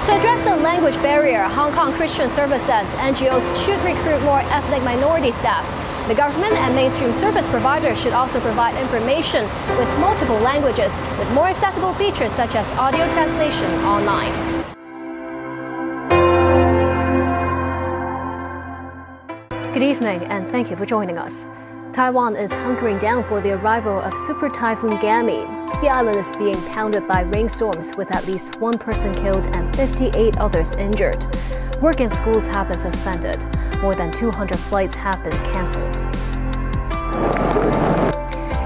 To address the language barrier, Hong Kong Christian Service says NGOs should recruit more ethnic minority staff. The government and mainstream service providers should also provide information with multiple languages, with more accessible features such as audio translation online. Good evening, and thank you for joining us. Taiwan is hunkering down for the arrival of Super Typhoon Gami. The island is being pounded by rainstorms with at least one person killed and 58 others injured. Work and schools have been suspended. More than 200 flights have been cancelled.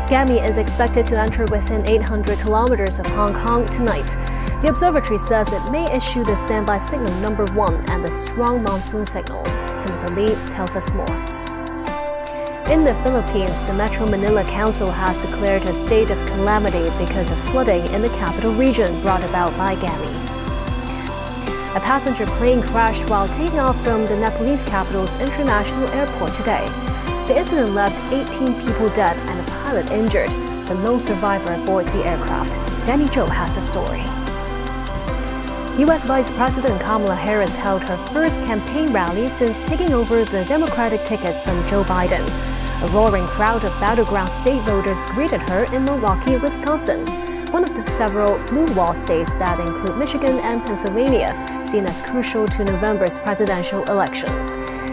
Gami is expected to enter within 800 kilometers of Hong Kong tonight. The observatory says it may issue the standby signal number 1 and the strong monsoon signal. Timothy Lee tells us more. In the Philippines, the Metro Manila Council has declared a state of calamity because of flooding in the capital region brought about by Gami. A passenger plane crashed while taking off from the Nepalese capital's international airport today. The incident left 18 people dead and a pilot injured, the lone survivor aboard the aircraft. Danny Zhou has the story. U.S. Vice President Kamala Harris held her first campaign rally since taking over the Democratic ticket from Joe Biden. A roaring crowd of battleground state voters greeted her in Milwaukee, Wisconsin, one of the several blue wall states that include Michigan and Pennsylvania, seen as crucial to November's presidential election.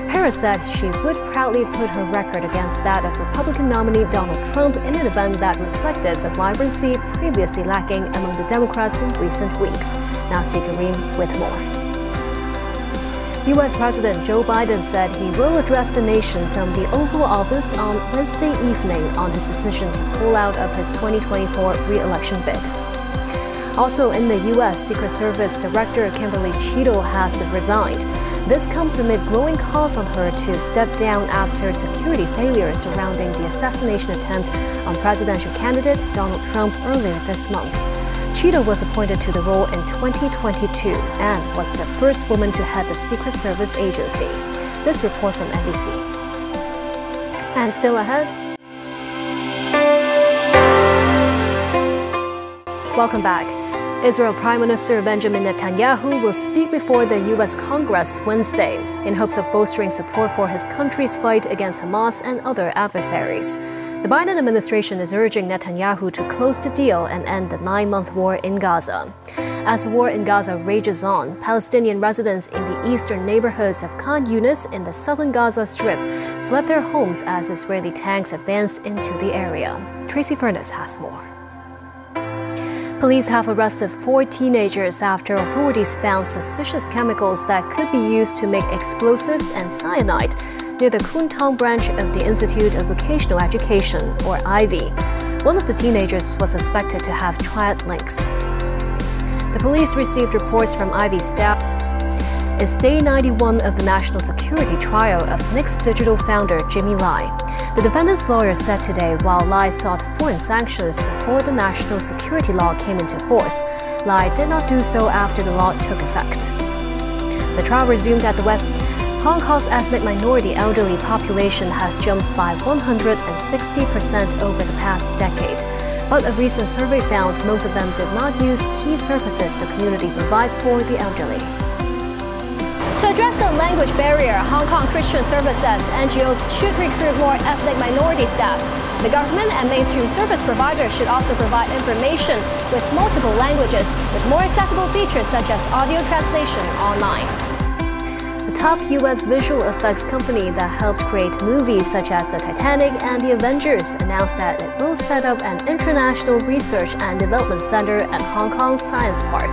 Harris said she would proudly put her record against that of Republican nominee Donald Trump in an event that reflected the vibrancy previously lacking among the Democrats in recent weeks. Now Speaker Reem with more. U.S. President Joe Biden said he will address the nation from the Oval Office on Wednesday evening on his decision to pull out of his 2024 re-election bid. Also in the U.S., Secret Service Director Kimberly Cheadle has resigned. This comes amid growing calls on her to step down after security failures surrounding the assassination attempt on presidential candidate Donald Trump earlier this month. Cheadle was appointed to the role in 2022 and was the first woman to head the Secret Service agency. This report from NBC. And still ahead. Welcome back. Israel Prime Minister Benjamin Netanyahu will speak before the U.S. Congress Wednesday in hopes of bolstering support for his country's fight against Hamas and other adversaries. The Biden administration is urging Netanyahu to close the deal and end the 9-month war in Gaza. As the war in Gaza rages on, Palestinian residents in the eastern neighborhoods of Khan Yunis in the southern Gaza Strip fled their homes as Israeli tanks advanced into the area. Tracy Furness has more. Police have arrested 4 teenagers after authorities found suspicious chemicals that could be used to make explosives and cyanide near the Kuntong branch of the Institute of Vocational Education, or IVY. One of the teenagers was suspected to have triad links. The police received reports from IVY staff. It's day 91 of the national security trial of Nix Digital founder Jimmy Lai. The defendant's lawyer said today while Lai sought foreign sanctions before the national security law came into force, Lai did not do so after the law took effect. The trial resumed at the West. Hong Kong's ethnic minority elderly population has jumped by 160% over the past decade. But a recent survey found most of them did not use key services the community provides for the elderly. To address the language barrier, Hong Kong Christian Service says NGOs should recruit more ethnic minority staff. The government and mainstream service providers should also provide information with multiple languages, with more accessible features such as audio translation online. The top U.S. visual effects company that helped create movies such as The Titanic and The Avengers announced that it will set up an international research and development center at Hong Kong's Science Park.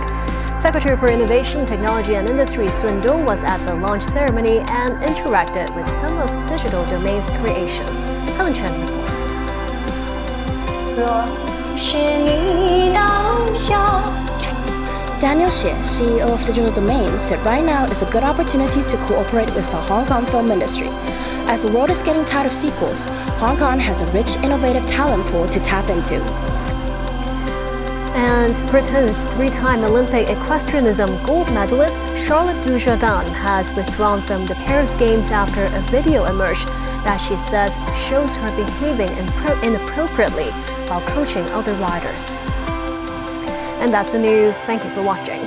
Secretary for Innovation, Technology and Industry Sun Dong was at the launch ceremony and interacted with some of Digital Domain's creations. Helen Chen reports. Daniel Xie, CEO of Digital Domain, said right now is a good opportunity to cooperate with the Hong Kong film industry. As the world is getting tired of sequels, Hong Kong has a rich, innovative talent pool to tap into. And Britain's 3-time Olympic equestrianism gold medalist Charlotte Dujardin has withdrawn from the Paris Games after a video emerged that she says shows her behaving inappropriately while coaching other riders. And that's the news. Thank you for watching.